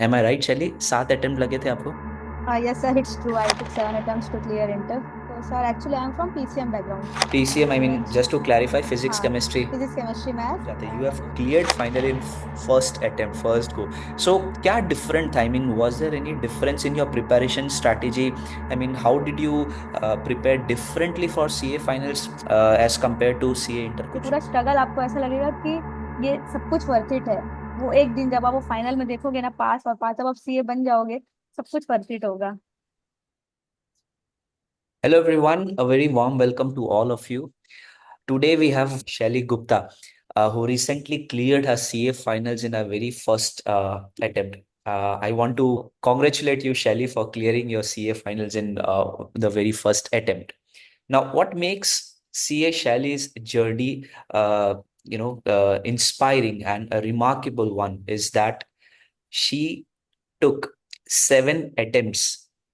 Am I right, Shelly? 7 attempt लगे थे आपको? Yes, sir, it's true. I took 7 attempts to clear inter. So, sir, actually, I'm from PCM background. PCM, I mean, Yes. just to clarify, physics, हाँ, chemistry. physics, chemistry, math, जाते you and have cleared finally in first attempt, first go. So क्या different था? I mean, was there any difference in your preparation strategy? I mean, how did you prepare differently for CA finals as compared to CA inter? ये कुछ पूरा struggle आपको ऐसा लगेगा कि ये सब कुछ वर्थ इट है। वो एक दिन जब आप वो फाइनल में देखोगे ना, पास और पास, जब आप सीए बन जाओगे, सब कुछ वर्थ इट होगा। Hello everyone, a very warm welcome to all of you. Today we have Shelly Gupta, who recently cleared her CA finals in her very first attempt. I want to congratulate you, Shelly, for clearing your CA finals in the very first attempt. Now, what makes CA Shelly's journey, inspiring and a remarkable one is that she took 7 attempts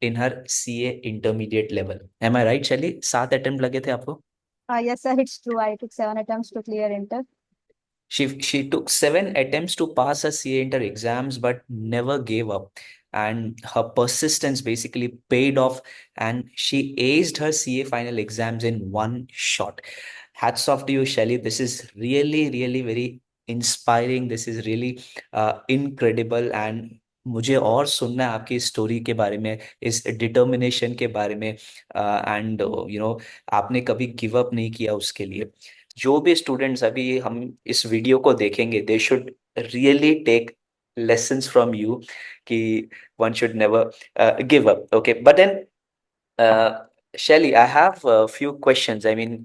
in her CA intermediate level. Am I right, Shelly? 7 attempt लगे थे आपको? Yes, sir, it's true. I took 7 attempts to clear inter. She took 7 attempts to pass her CA inter exams, but never gave up. And her persistence basically paid off, and she aced her CA final exams in one shot. Hats off to you, Shelly. This is really, really very inspiring. This is really incredible. And मुझे और सुनना है आपकी story के बारे में, इस determination के बारे में, एंड आपने कभी गिव अप नहीं किया उसके लिए। जो भी स्टूडेंट्स अभी हम इस वीडियो को देखेंगे, they should really take lessons from you कि one should never give up. Okay, but then Shelly, I have a few questions. I mean,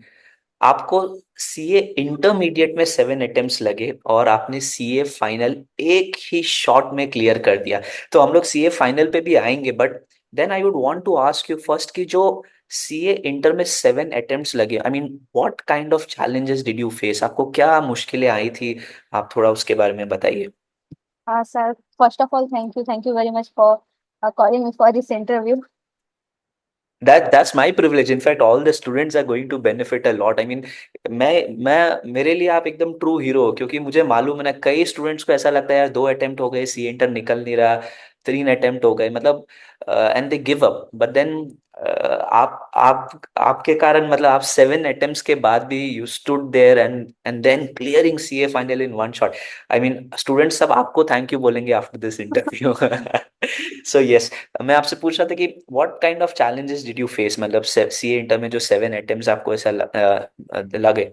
आपको सीए इंटरमीडिएट में 7 अटेम्प्ट्स लगे और आपने सीए फाइनल एक ही शॉट में क्लियर कर दिया। तो हम लोग सीए फाइनल पे भी आएंगे, but then I would want to ask you first कि जो सीए इंटर में 7 अटेम्प्ट्स लगे, I mean what kind of challenges did you face? आपको क्या मुश्किलें आई थी? आप थोड़ा उसके बारे में बताइए। Sir, first of all, thank you very much for calling me for this interview. That's my privilege. In fact, all the students are going to benefit a lot. I mean, मैं मेरे लिए आप एकदम ट्रू हीरो हो, क्योंकि मुझे मालूम है ना, कई स्टूडेंट्स को ऐसा लगता है यार 2 अटेम्प्ट हो गए, सी इंटर निकल नहीं रहा, 3 अटेम्प्ट हो गए, मतलब and they give up. But then आप आपके कारण, मतलब आप 7 अटेम्प्ट्स के बाद भी you stood there and then clearing CA final in one shot. I mean, students सब आपको थैंक यू बोलेंगे after this interview. So yes, मैं आपसे पूछ रहा था कि what kind of challenges did you face, मतलब सीए इंटर में जो 7 अटेम्प्ट्स आपको ऐसा लगे।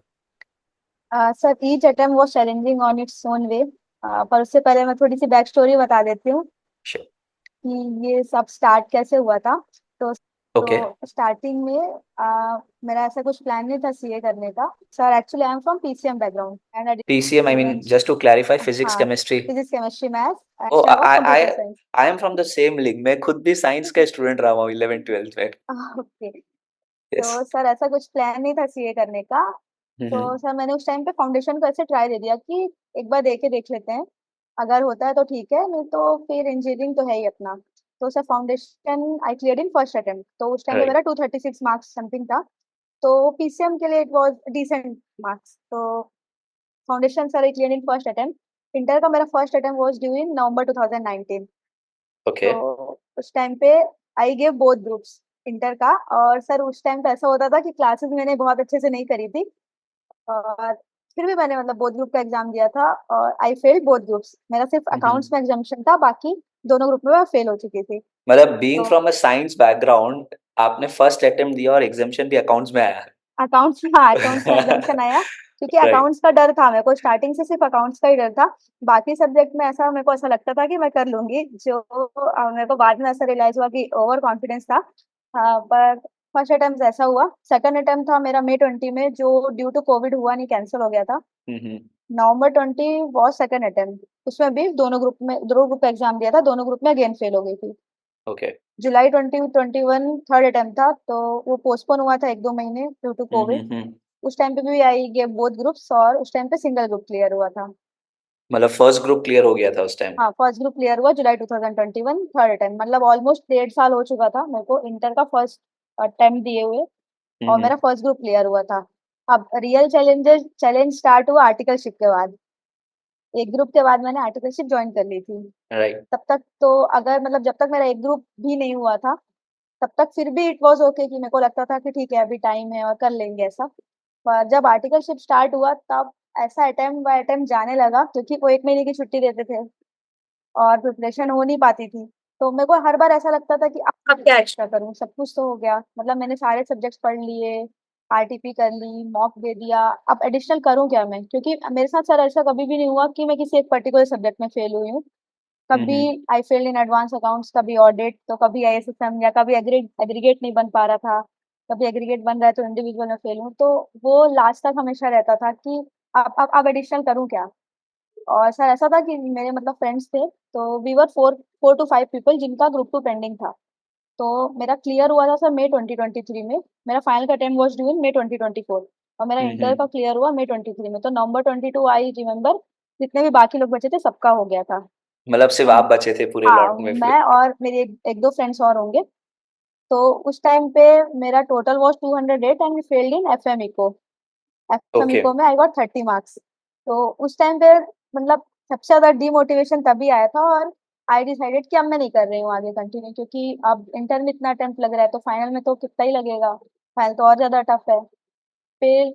Sir, each attempt was challenging on its own way. पर उससे पहले मैं थोड़ी सी बैक स्टोरी बता देती हूँ कि ये सब स्टार्ट कैसे हुआ था। तो ओके। स्टार्टिंग में मेरा ऐसा कुछ प्लान नहीं था सीए करने का। Sir, actually I am from PCM background and I PCM, I mean, did just to clarify, physics हाँ, chemistry. Physics, chemistry, maths, oh, extra was I I computer science. I am from the same league. मैं खुद भी science का student रहा हूँ 11th 12th में। Okay. Yes. तो sir, ऐसा कुछ प्लान नहीं था सीए करने का। तो सर, मैंने उस टाइम पे फाउंडेशन को ऐसे ट्राई दे दिया कि एक बार दे के देख लेते हैं, अगर होता है तो ठीक है, नहीं तो फिर इंजीनियरिंग तो है ही अपना। तो sir, foundation I cleared in first attempt. तो उस टाइम पे राइट। मेरा 236 मार्क्स समथिंग था। तो पीसीएम के लिए इट वाज डिसेंट मार्क्स। तो foundation sir I cleared in first attempt. Inter का मेरा first attempt was due in November 2019। Okay. तो उस टाइम पे I gave both groups inter का। और सर, उस टाइम पे ऐसा होता था कि क्लासेस मैंने बहुत अच्छे से नहीं करी थी, और फिर भी मैंने मतलब बोथ ग्रुप का एग्जाम दिया था और आई फेल्ड बोथ ग्रुप्स। मेरा सिर्फ अकाउंट्स में एग्जाम्शन था, बाकी दोनों ग्रुप में मैं फेल हो चुकी थी। मतलब बीइंग तो फ्रॉम अ साइंस बैकग्राउंड, आपने फर्स्ट अटेम्प्ट दिया और एग्जामिशन भी अकाउंट्स में आया। अकाउंट्स, हाँ, अकाउंट्स में एग्जाम्शन आया, क्योंकि राइट। अकाउंट्स का डर था मेरे को। स्टार्टिंग से सिर्फ अकाउंट्स का ही डर था। बाकी सब्जेक्ट में ऐसा मेरे को ऐसा लगता था कि मैं कर लूंगी, जो मेरे को बाद में ऐसा रियलाइज हुआ कि ओवर कॉन्फिडेंस था। पर फर्स्ट अटेम्प्ट ऐसा हुआ। सेकंड अटेम्प्ट था मेरा मई 20 में, जो ड्यू टू कोविड हुआ नहीं, कैंसिल हो गया था। हम्म। नवंबर 20 वॉज सेकंड अटेम्प्ट। उसमें भी दोनों ग्रुप का एग्जाम दिया था, दोनों ग्रुप में अगेन फेल हो गई थी। ओके। जुलाई 2021 थर्ड अटेम्प्ट था, तो वो पोस्टपोन हुआ था 1-2 महीने ड्यू टू कोविड। हम्म। उस टाइम पे भी आई गेव बोथ ग्रुप्स, और उस टाइम पे सिंगल ग्रुप क्लियर हुआ था। मतलब फर्स्ट ग्रुप क्लियर हो गया था उस टाइम। हाँ, फर्स्ट ग्रुप क्लियर हुआ जुलाई 2021 थर्ड अटेम्प्ट। मतलब ऑलमोस्ट 1.5 साल हो चुका था मेरे को इंटर का फर्स्ट अटेम्प्ट दिए हुए, और हम्म। मेरा फर्स्ट ग्रुप क्लियर हुआ था। अब रियल चैलेंज स्टार्ट हुआ आर्टिकलशिप के बाद। एक ग्रुप के बाद मैंने आर्टिकलशिप ज्वाइन कर ली थी। राइट। तब तक तो अगर मतलब जब तक मेरा एक ग्रुप भी नहीं हुआ था, तब तक फिर भी इट वाज ओके, कि मेरे को लगता था कि ठीक है अभी टाइम है और कर लेंगे ऐसा। पर जब आर्टिकलशिप स्टार्ट हुआ तब ऐसा अटेम्प्ट बाय अटेम्प्ट जाने लगा, क्योंकि वो 1 महीने की छुट्टी देते थे और प्रिपरेशन हो नहीं पाती थी। तो मेरे को हर बार ऐसा लगता था कि अब क्या एक्स्ट्रा करूं, सब कुछ तो हो गया, मतलब मैंने सारे सब्जेक्ट्स पढ़ लिए, आरटीपी कर ली, मॉक दे दिया, अब एडिशनल करूं क्या मैं? क्योंकि मेरे साथ सर ऐसा कभी भी नहीं हुआ कि मैं किसी एक पर्टिकुलर सब्जेक्ट में फेल हुई हूँ। कभी hmm. I failed in advance accounts, कभी ऑडिट, तो कभी आईएसएसएम, या कभी एग्रीगेट नहीं बन पा रहा था, कभी एग्रीगेट बन रहा है तो इंडिविजुअल में फेल हूँ। तो वो लास्ट तक हमेशा रहता था कि अब एडिशनल करूँ क्या? और सर ऐसा था कि मेरे मतलब फ्रेंड्स थे, तो वी वर 4 to 5 पीपल जिनका ग्रुप 2 पेंडिंग था। तो मेरा क्लियर हुआ था सर मई 2023 में। मेरा फाइनल का अटेम्प्ट वाज ड्यू इन मई 2024, और मेरा इंटर हम्म। का क्लियर हुआ मई 23 में। तो नवंबर 22 आई रिमेम्बर, जितने भी बाकी लोग बचे थे सबका हो गया था। मतलब सिर्फ तो आप बचे थे पूरे हाँ, लॉट में फिर। मैं और मेरे एक दो फ्रेंड्स और होंगे। तो उस टाइम पे मेरा total was 208 and we failed in FM okay. FM eco में आई गॉट 30 मार्क्स। तो उस टाइम पे मतलब सबसे ज्यादा डिमोटिवेशन तभी आया था, और आई डिसाइडेड कि अब मैं नहीं कर रही हूँ आगे कंटिन्यू, क्योंकि अब इंटर में इतना अटेम्प्ट लग रहा है तो फाइनल में तो कितना ही लगेगा, फाइनल तो और ज्यादा टफ है। फिर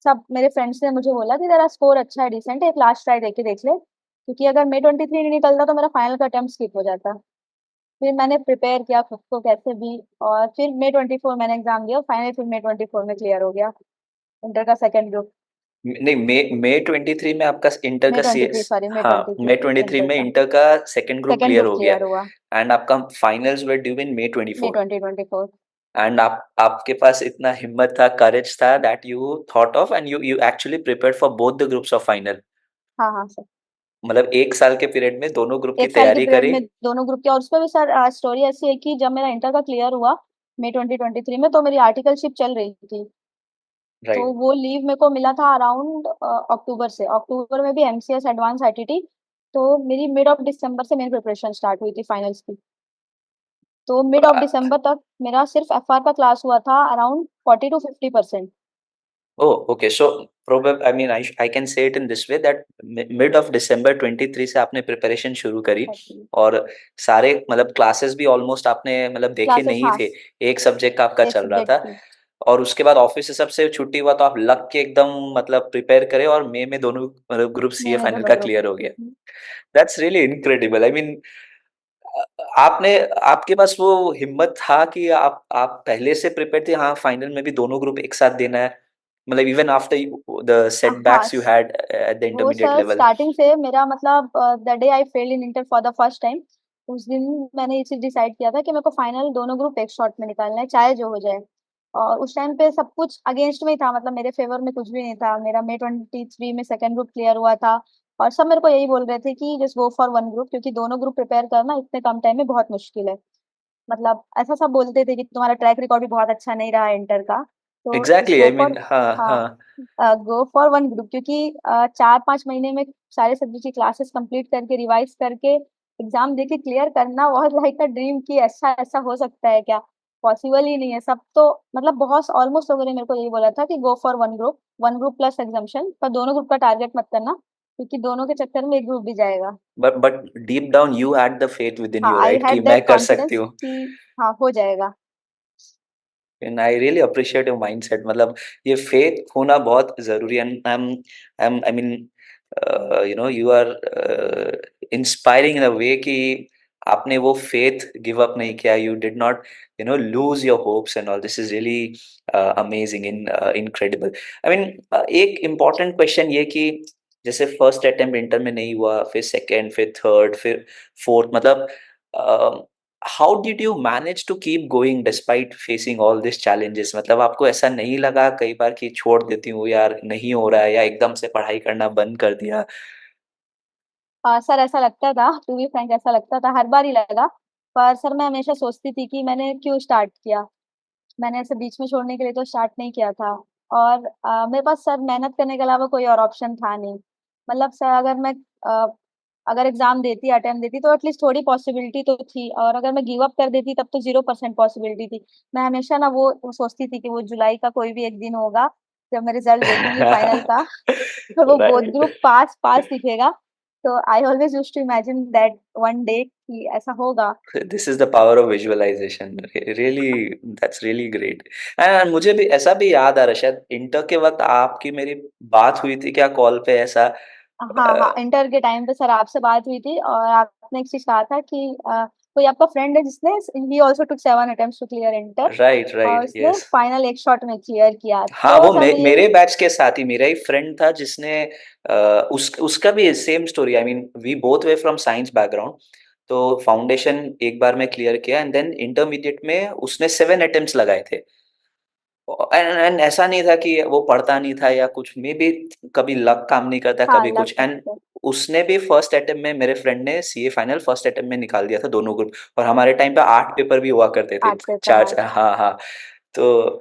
सब मेरे फ्रेंड्स ने मुझे बोला कि तेरा स्कोर अच्छा है, डिसेंट है, एक लास्ट ट्राई देके देख ले, क्योंकि अगर मई 23 नहीं निकलता तो मेरा फाइनल का अटेम्प्ट स्किप हो जाता। फिर मैंने प्रिपेयर किया खुद को कैसे भी, और फिर मई 24 मैंने एग्जाम दिया, फाइनल फिर मई 24 में क्लियर हो गया इंटर का सेकंड ग्रुप। नहीं, मई 23 में आपका इंटर मई का सी ट्वेंटी थ्री एस। सॉरी मई हाँ, ट्वेंटी मई थ्री 23 इंटर में का इंटर का second group second clear group हो गया। क्लियर हुआ एंड आपका finals were due in May May 24। 2024। And आपके पास इतना हिम्मत था, करेज था, that you thought of and you actually prepared for both the groups of final. हाँ हाँ सर। मतलब एक साल के पीरियड में दोनों ग्रुप की 1 साल की तैयारी पीरियड करी। में दोनों ग्रुप की, और उसमें भी सर स्टोरी ऐसी है कि जब मेरा इंटर का क्लियर हुआ मई 2023 में, तो मेरी आर्टिकलशिप चल रही थी। तो राइट। वो लीव मेरे को मिला था अराउंड अक्टूबर से, अक्टूबर में भी एमसीएस एडवांस आईटीटी। तो मेरी मिड ऑफ दिसंबर से मेरी प्रिपरेशन स्टार्ट हुई थी फाइनल्स की। तो मिड ऑफ दिसंबर तक मेरा सिर्फ एफआर का क्लास हुआ था around 40 to 50%। Oh, okay. So probably, I mean, I can say it in this way that mid of December 23 से आपने प्रिपरेशन शुरू करी। और सारे मतलब क्लासेस भी ऑलमोस्ट आपने मतलब देखे क्लासेस, नहीं हाँ, थे। एक सब्जेक्ट का आपका एक चल रहा सब्जेक्ट था। की। और उसके बाद ऑफिस से सबसे छुट्टी हुआ तो आप लग के एकदम मतलब प्रिपेयर करे और मई में दोनों मतलब ग्रुप सीए मई में फाइनल दोनों का ग्रुप। क्लियर हो गया। That's really incredible. I mean, आपने आपके पास वो हिम्मत था कि आप पहले से प्रिपेयर थे, हाँ फाइनल में भी दोनों ग्रुप एक साथ देना है। मतलब इवन आफ्टर द हाँ, setbacks you had at the वो इंटरमीडिएट सर लेवल। स्टार्टिंग से मेरा मतलब the day I failed in inter for the first time, उस दिन मैंने ये चीज डिसाइड किया था कि मेरे को फाइनल दोनों ग्रुप एक शॉट में निकालना है, चाहे जो हो जाए। और उस टाइम पे सब कुछ अगेंस्ट में ही था, मतलब मेरे फेवर में कुछ भी नहीं था। मेरा मई 23 में सेकंड ग्रुप क्लियर हुआ था, और सब मेरे को यही बोल रहे थे कि just go for one group, क्योंकि दोनों ग्रुप प्रिपेयर करना इतने कम टाइम में बहुत मुश्किल है। मतलब ऐसा सब बोलते थे कि तुम्हारा ट्रैक रिकॉर्ड भी बहुत अच्छा नहीं रहा इंटर का, तो just exactly, go I mean, for, हाँ हाँ, हाँ। गो फॉर वन ग्रुप, क्योंकि 4-5 महीने में सारे सब्जेक्ट की क्लासेस कंप्लीट करके रिवाइज करके एग्जाम देके क्लियर करना बहुत लाइक अ ड्रीम, कि ऐसा ऐसा हो सकता है क्या? पॉसिबल ही नहीं है। सब तो मतलब बहुत ऑलमोस्ट लोगों ने मेरे को यही बोला था कि go for one group plus exemption, पर दोनों ग्रुप का टारगेट मत करना, क्योंकि दोनों के चक्कर में एक ग्रुप भी जाएगा। But deep down you had the faith with in हाँ, यू, आई राइट, कि हैड मैं दैट कर सकती कॉन्फिडेंस हूँ। कि हाँ हो जाएगा। And I really appreciate your mindset. मतलब ये फेथ होना बहुत जरूरी है। I mean, you know, you are inspiring in a way कि आपने वो फेथ गिव अप नहीं किया। You did not, you know, lose your hopes and all. This is really amazing, incredible. I mean, एक इम्पॉर्टेंट क्वेश्चन ये कि जैसे first attempt inter में नहीं हुआ, फिर सेकेंड, फिर थर्ड, फिर फोर्थ, मतलब how did you manage to keep going despite facing all this challenges? मतलब आपको ऐसा नहीं लगा कई बार कि छोड़ देती हूँ यार, नहीं हो रहा है, या एकदम से पढ़ाई करना बंद कर दिया? सर ऐसा लगता था, टू बी फ्रैंक ऐसा लगता था, हर बार ही लगा। पर सर मैं हमेशा सोचती थी कि मैंने क्यों स्टार्ट किया, मैंने ऐसे बीच में छोड़ने के लिए तो स्टार्ट नहीं किया था। और मेरे पास सर मेहनत करने के अलावा कोई और ऑप्शन था नहीं। मतलब सर अगर मैं अ, अगर एग्जाम देती, अटेम्प्ट देती, तो एटलीस्ट थोड़ी पॉसिबिलिटी तो थी, और अगर मैं गिव अप कर देती तब तो 0% पॉसिबिलिटी थी। मैं हमेशा ना वो सोचती थी कि वो जुलाई का कोई भी एक दिन होगा जब मैं रिजल्ट देखूंगी फाइनल का, और वो both right. Group pass pass दिखेगा, तो I always used to imagine that one day कि ऐसा होगा। This is the power of visualisation, really, that's really great. And मुझे भी ऐसा भी याद आ रहा है, शायद इंटर के वक्त आपकी मेरी बात हुई थी क्या कॉल पे ऐसा? हाँ, हाँ, इंटर के टाइम पे सर आपसे बात हुई थी और आपने एक चीज़ कहा था कि कोई आपका फ्रेंड है जिसने he also took 7 attempts to clear inter right और राइट, उसने यस। फाइनल एक शॉट में क्लियर किया। हाँ, तो वो सर मैं मेरे यही बैच के साथ ही मेरा ही फ्रेंड था जिसने उसका भी same story, I mean we both were from science background. तो फाउंडेशन एक बार में क्लियर किया एंड देन इंटरमीडिएट में उसने 7 अटेम्प्ट्स लगाए थे। एंड ऐसा नहीं था कि वो पढ़ता नहीं था या कुछ, मे बी कभी लक काम नहीं करता, हाँ, कभी लग कुछ। एंड सकता है। उसने भी फर्स्ट अटेम्प्ट में, मेरे फ्रेंड ने सीए फाइनल फर्स्ट अटेम्प्ट में निकाल दिया था दोनों ग्रुप। और हमारे टाइम पे 8 पेपर भी हुआ करते थे, 8 पेपर, चार हाँ, चार, हाँ हाँ। तो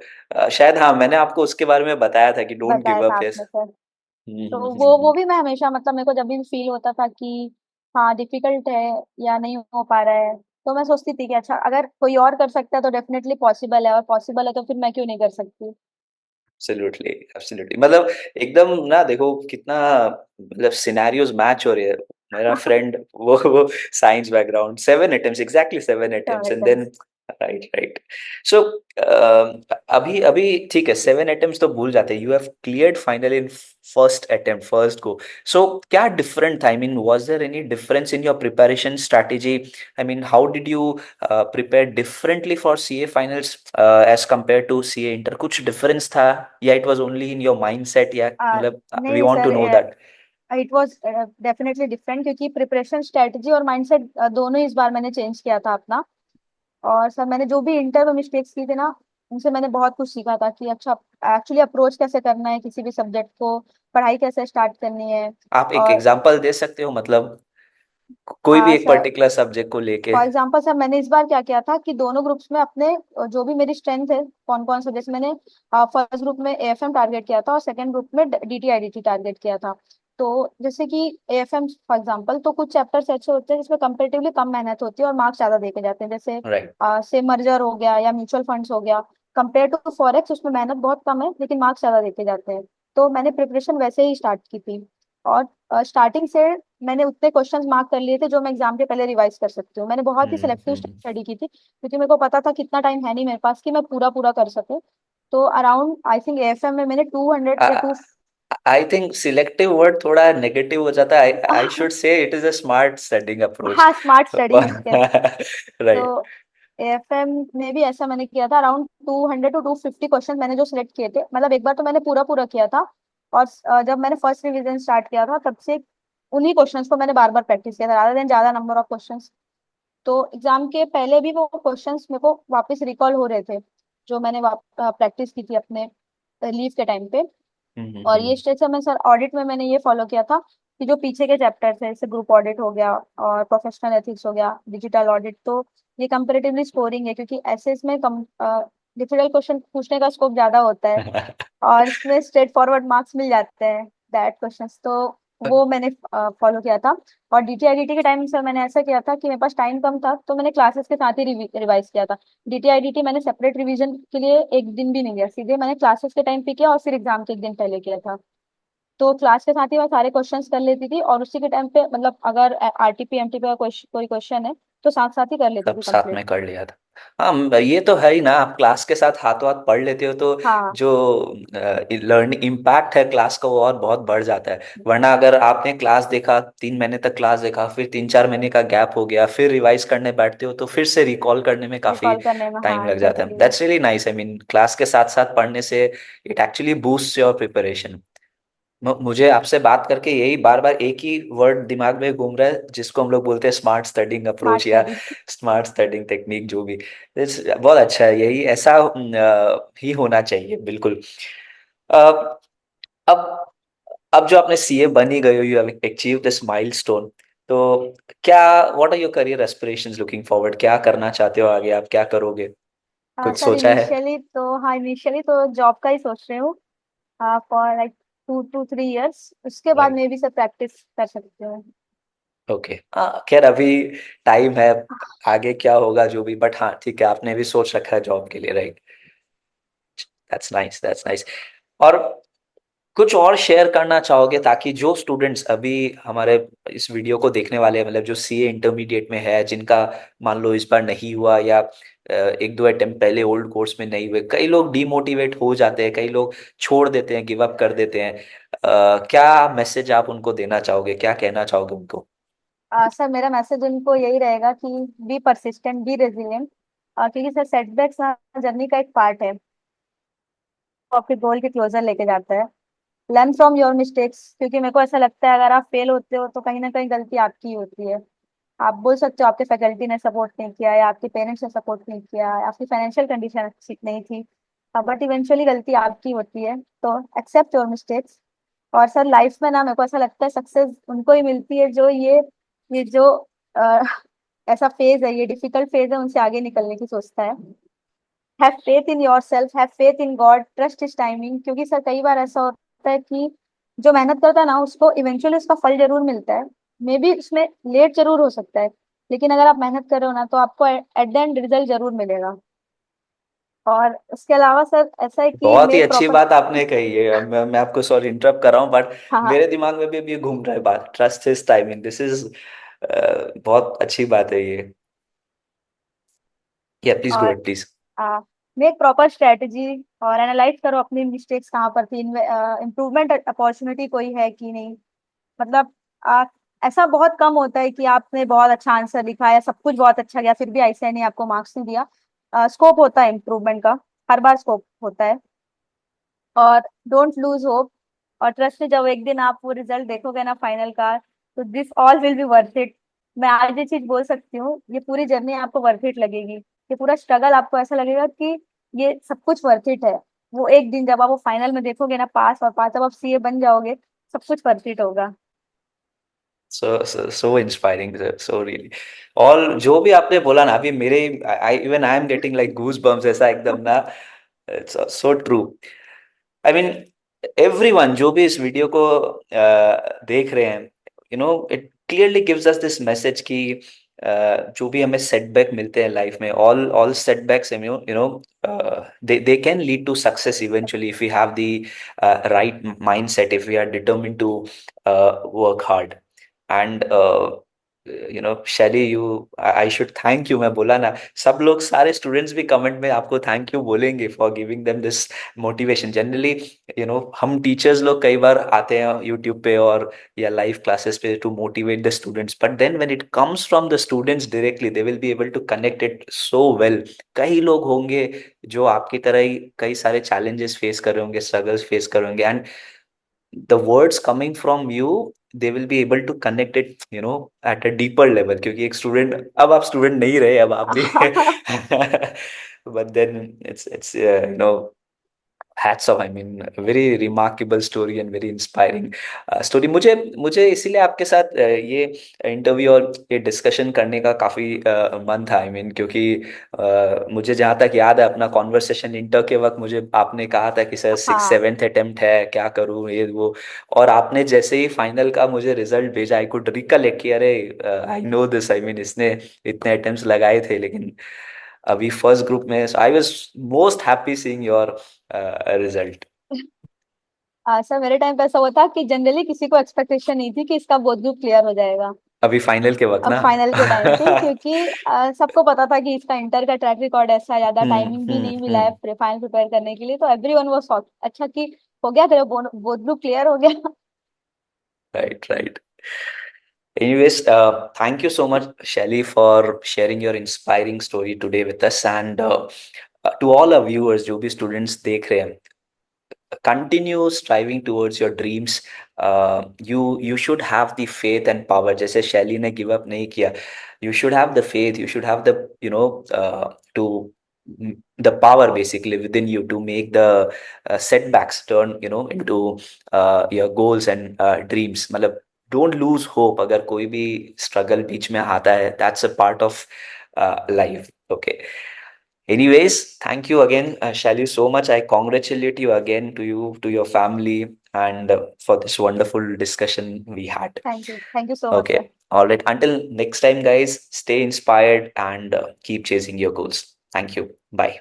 शायद हाँ, मैंने आपको उसके बारे में बताया था कि डोंट बताया गिव था अप, यस। आपने सर। तो हम्म। वो भी मैं हमेशा मतलब मेरे को जब भी फील होता था कि हाँ, डिफिकल्ट है या नहीं हो पा रहा है, तो मैं सोचती थी कि अच्छा अगर कोई और कर सकता है तो डेफिनेटली पॉसिबल है, और पॉसिबल है तो फिर मैं क्यों नहीं कर सकती? एब्सोल्युटली, एब्सोल्युटली, मतलब एकदम ना, देखो कितना, मतलब सिनेरियोज मैच हो रहे हैं। मेरा फ्रेंड वो science background, 7 attempts, exactly 7 attempts, and then right right. So अभी अभी ठीक है, 7 अटेम्प्ट्स तो भूल जाते हैं, you have cleared final in first attempt, first go. So क्या डिफरेंट था, I mean was there any difference in your preparation strategy? I mean how did you prepare differently for CA finals as compared to CA inter? कुछ difference था या it was only in your mindset, या मतलब नहीं, we नहीं want sir, to know that. It was definitely different क्योंकि preparation strategy और mindset दोनों ही इस बार मैंने चेंज किया था अपना। और सर मैंने जो भी इंटर में मिस्टेक्स की थी ना, उनसे मैंने बहुत कुछ सीखा था कि अच्छा एक्चुअली अप्रोच कैसे करना है किसी भी सब्जेक्ट को, पढ़ाई कैसे स्टार्ट करनी है। आप एक और एग्जांपल दे सकते हो, मतलब कोई भी एक सर, पर्टिकुलर सब्जेक्ट को लेके? फॉर एग्जाम्पल सर मैंने इस बार क्या किया था कि दोनों ग्रुप्स में अपने जो भी मेरी स्ट्रेंथ है कौन कौन सा, जैसे मैंने फर्स्ट ग्रुप में एएफएम टारगेट किया था और सेकंड ग्रुप में डीटीआईडीटी टारगेट किया था। तो जैसे कि एएफएम फॉर एग्जांपल, तो कुछ चैप्टर्स ऐसे होते हैं जिसमें कंपेरेटिवली कम मेहनत होती है और मार्क्स ज्यादा देके जाते हैं, जैसे राइट। से मर्जर हो गया या म्यूचुअल फंड्स हो गया। कंपेयर टू फॉरेक्स उसमें मेहनत बहुत कम है लेकिन मार्क्स ज्यादा देके जाते हैं। तो मैंने प्रिपरेशन वैसे ही स्टार्ट की थी और स्टार्टिंग से मैंने उतने क्वेश्चंस मार्क कर लिए थे जो मैं एग्जाम के पहले रिवाइज कर सकती हूँ। मैंने बहुत ही सिलेक्टिव हम्म। स्टडी की थी क्योंकि मेरे को पता था कितना टाइम है नहीं मेरे पास कि मैं पूरा पूरा कर सकूँ। तो अराउंड आई थिंक एएफएम में मैंने 200 या 2। आई थिंक सिलेक्टिव वर्ड थोड़ा नेगेटिव हो जाता है, I should say it is a smart studying approach. हाँ, स्मार्ट स्टडी यस। राइट। तो एएफएम में भी ऐसा मैंने किया था, अराउंड 200 to 250 क्वेश्चन मैंने जो सिलेक्ट किए थे, मतलब एक बार तो मैंने पूरा पूरा किया था। और जब मैंने फर्स्ट रिवीजन स्टार्ट किया था तब से उन्हीं क्वेश्चंस को मैंने बार बार प्रैक्टिस किया था रादर देन ज्यादा नंबर ऑफ क्वेश्चंस। तो एग्जाम के पहले भी वो क्वेश्चंस मेरे को वापस रिकॉल हो रहे थे जो मैंने प्रैक्टिस की थी अपने लीव के टाइम पे। और ये हम्म। स्टेज से मैं सर ऑडिट में मैंने ये फॉलो किया था कि जो पीछे के चैप्टर्स है जैसे ग्रुप ऑडिट हो गया और प्रोफेशनल एथिक्स हो गया, डिजिटल ऑडिट, तो ये कंपेरेटिवली स्कोरिंग है क्योंकि ऐसे इसमें कम डिफिकल्ट क्वेश्चन पूछने का स्कोप ज्यादा होता है और इसमें स्ट्रेट फॉरवर्ड मार्क्स मिल जाते हैं दैट क्वेश्चंस। तो वो मैंने फॉलो किया था। और डीटीआईडीटी के टाइम सर मैंने ऐसा किया था कि मेरे पास टाइम कम था तो मैंने क्लासेस के साथ ही रिवाइज किया था। डीटीआईडीटी मैंने सेपरेट रिवीजन के लिए एक दिन भी नहीं दिया, सीधे मैंने क्लासेस के टाइम पे किया और फिर एग्जाम के एक दिन पहले किया था। तो क्लास के साथ ही मैं सारे क्वेश्चंस कर लेती थी और उसी के टाइम पे मतलब अगर आरटीपी एमटीपी का कोई क्वेश्चन है तो साथ साथ ही कर लेती सब थी साथ कंप्लीट। में कर लिया था। हाँ, ये तो है ही ना, आप क्लास के साथ हाथों हाथ पढ़ लेते हो तो हाँ, जो लर्निंग इम्पैक्ट है क्लास का वो और बहुत बढ़ जाता है। वरना अगर आपने क्लास देखा, 3 महीने तक क्लास देखा, फिर 3 4 महीने का गैप हो गया, फिर रिवाइज करने बैठते हो तो फिर से रिकॉल करने में काफी रिकॉल करने में, टाइम हाँ लग जाता है। Exactly. That's really nice, I mean class के साथ साथ पढ़ने से it actually boost your preparation. मुझे आपसे बात करके यही बार बार एक ही वर्ड दिमाग में घूम रहा है जिसको हम लोग बोलते हैं स्मार्ट स्टडिंग स्मार्ट अप्रोच या स्टडी। स्मार्ट स्टडिंग टेक्निक, जो भी। बहुत अच्छा है, यही ऐसा ही होना चाहिए, बिल्कुल। अ, अब अब जो आपने सीए बन ही गए हो, you have achieve this milestone, तो क्या, what are your career aspirations looking forward? क्या करना चाहते हो आगे, आप क्या करोगे? कुछ सर सोचा है? इनिशियली तो, हाँ इनिशियली तो जॉब का ही सोच रही हूँ फॉर लाइक 2 to 3 years। उसके बाद राइट। मे भी सर प्रैक्टिस कर सकती हूँ। ओके, हाँ खैर अभी टाइम है, आगे क्या होगा जो भी, बट हाँ ठीक है, आपने भी सोच रखा है जॉब के लिए, right. That's nice, that's nice. और कुछ और शेयर करना चाहोगे ताकि जो स्टूडेंट्स अभी हमारे इस वीडियो को देखने वाले हैं, मतलब जो सीए इंटरमीडिएट में है, जिनका मान लो इस बार नहीं हुआ, या एक दो अटेम्प्ट पहले ओल्ड कोर्स में नहीं हुए, कई लोग डिमोटिवेट हो जाते हैं, कई लोग छोड़ देते हैं, गिव अप कर देते हैं, क्या मैसेज आप उनको देना चाहोगे, क्या कहना चाहोगे उनको? सर मेरा मैसेज उनको यही रहेगा कि बी परसिस्टेंट, बी रेजिलिएंट, क्योंकि सर सेटबैक्स जर्नी का एक पार्ट है, वो आपके गोल के क्लोजर लेके जाता है। लर्न फ्रॉम योर मिस्टेक्स, क्योंकि मेरे को ऐसा लगता है अगर आप फेल होते हो तो कहीं ना कहीं गलती आपकी ही होती है। आप बोल सकते हो आपके फैकल्टी ने सपोर्ट नहीं किया, या आपके पेरेंट्स ने सपोर्ट नहीं किया, या आपकी फाइनेंशियल कंडीशन अच्छी नहीं थी, बट इवेंचुअली गलती आपकी होती है। तो एक्सेप्ट योर मिस्टेक्स। और सर लाइफ में ना मेरे को ऐसा लगता है सक्सेस उनको ही मिलती है जो ये जो अ, ऐसा फेज है, ये डिफिकल्ट फेज है, उनसे आगे निकलने की सोचता है। Have faith in your self, have faith in God, trust is timing, क्योंकि सर कई बार ऐसा होता है कि जो मेहनत करता है ना उसको इवेंचुअली उसका फल जरूर मिलता है। मे बी उसमें लेट जरूर हो सकता है, लेकिन अगर आप मेहनत कर रहे हो ना तो आपको एट द एंड रिजल्ट जरूर मिलेगा। और उसके अलावा सर ऐसा है कि बहुत ही मेक अच्छी प्रॉपर। बात आपने कही है। अब मैं आपको सॉरी इंटरप्ट कर रहा हूँ, बट हाँ हाँ। मेरे दिमाग में भी अभी ये घूम रहा है बात, trust is timing, this is बहुत अच्छी बात है ये। या प्लीज गो और ahead please. Make proper strategy, और एनालाइज करो अपनी मिस्टेक्स कहाँ पर थी, इम्प्रूवमेंट अपॉर्चुनिटी कोई है कि नहीं। मतलब आ, ऐसा बहुत कम होता है कि आपने बहुत अच्छा आंसर लिखा या सब कुछ बहुत अच्छा गया फिर भी ऐसे नहीं आपको मार्क्स नहीं दिया। स्कोप होता है इम्प्रूवमेंट का, हर बार स्कोप होता है। और डोंट लूज होप, और ट्रस्ट में जब एक दिन आप वो रिजल्ट देखोगे ना फाइनल का, तो this all will be worth it. मैं आज ये चीज बोल सकती हूँ, ये पूरी जर्नी आपको वर्थ इट लगेगी, ये पूरा स्ट्रगल आपको ऐसा लगेगा कि ये सब कुछ वर्थ इट है। वो एक दिन जब आप वो फाइनल में देखोगे ना पास, और पास जब आप सीए बन जाओगे, सब कुछ वर्थ इट होगा। So inspiring, so really. और जो भी आपने बोला ना अभी, मेरे I even I am getting like goose bumps ऐसा एकदम ना। It's so true. I mean everyone जो भी इस वीडियो को देख रहे हैं, it clearly gives us this message कि जो भी हमें सेटबैक मिलते हैं लाइफ में, all all setbacks they can lead to success eventually if we have the right mindset, if we are determined to work hard. And शैली, you, I should thank you, मैं बोला ना, सब लोग सारे स्टूडेंट्स भी कमेंट में आपको थैंक यू बोलेंगे for giving them this motivation. Generally हम टीचर्स लोग कई बार आते हैं यूट्यूब पे और या लाइव क्लासेस पे to motivate the students, but then when it comes from the students directly they will be able to connect it so well. कई लोग होंगे जो आपकी तरह ही कई सारे चैलेंजेस फेस कर रहे होंगे, स्ट्रगल्स फेस कर रहे होंगे, and the words coming from you, they will be able to connect it at a deeper level, क्योंकि एक स्टूडेंट, अब आप स्टूडेंट नहीं रहे, अब आप भी but then it's hats off, I mean very remarkable story and very inspiring story। मुझे मुझे इसीलिए आपके साथ ये इंटरव्यू और ये डिस्कशन करने का काफी मन था। I mean क्योंकि मुझे जहाँ तक याद है अपना कॉन्वर्सेशन इंटर के वक्त, मुझे आपने कहा था कि सर सिक्स हाँ। सेवेंथ अटेम्प्ट है, क्या करूँ ये वो, और आपने जैसे ही फाइनल का मुझे रिजल्ट भेजा, आई कुड रिकलेक्ट कि अरे I know this, I mean इसने इतने अटेम्प्ट्स लगाए थे, लेकिन अभी फर्स्ट ग्रुप में। I was most happy seeing your result. Sir मेरे टाइम पे ऐसा हुआ था कि जनरली किसी को एक्सपेक्टेशन नहीं थी कि इसका बोथ ग्रुप क्लियर हो जाएगा। अभी फाइनल के वक्त अब ना। फाइनल के टाइम पे, क्योंकि सबको पता था कि इसका इंटर का ट्रैक रिकॉर्ड ऐसा है, ज्यादा टाइमिंग भी नहीं मिला है हम्म। फाइनल प्रिपेयर करने के लिए, तो एवरीवन वाज शॉक्ड, अच्छा कि हो गया तेरा बोथ ग्रुप क्लियर हो गया। Right, right. Anyways, thank you so much, Shelly, for sharing your inspiring story today with us. And to all our viewers, जो भी students देख रहे हैं, continue striving towards your dreams. You should have the faith and power, जैसे शैली ने give up नहीं किया। You should have the faith, you should have the to the power basically within you to make the setbacks turn into your goals and dreams। मतलब don't lose hope, अगर कोई भी struggle बीच में आता है, that's a part of life। Okay। Anyways, thank you again, Shali, so much. I congratulate you again, to you, to your family, and for this wonderful discussion we had. Thank you so much sir. Okay. All right. Until next time, guys, stay inspired and keep chasing your goals. Thank you. Bye.